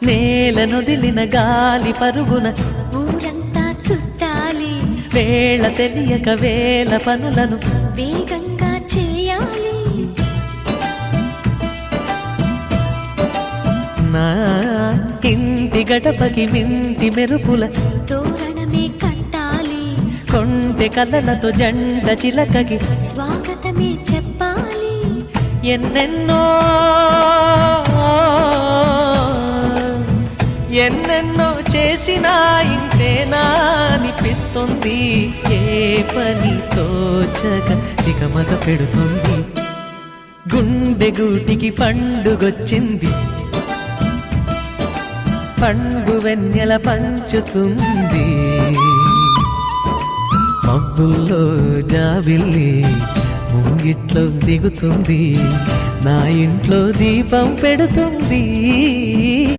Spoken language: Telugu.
నేలనొదిలిన గాలి పరుగున ఊరంతా చుట్టాలి, వేళ తెలియక వేల పనులను వేగంగా చేయాలి. నా ఇంటి గడపకి వింటి మెరుపుల తోరణమే కట్టాలి, కొంటె కలలతో జంట చిలకకి స్వాగతమే చెప్పాలి. ఎన్నెన్నో ఎన్నెన్నో చేసినా ఇంతేనా అనిపిస్తుంది. ఏ పని తోచక దిగమగ పెడుతుంది. గుండె గూటికి పండుగొచ్చింది, పండు వెన్నెల పంచుతుంది. మబ్బుల్లో జాబిల్లి ముంగిట్లో దిగుతుంది, నా ఇంట్లో దీపం పెడుతుంది.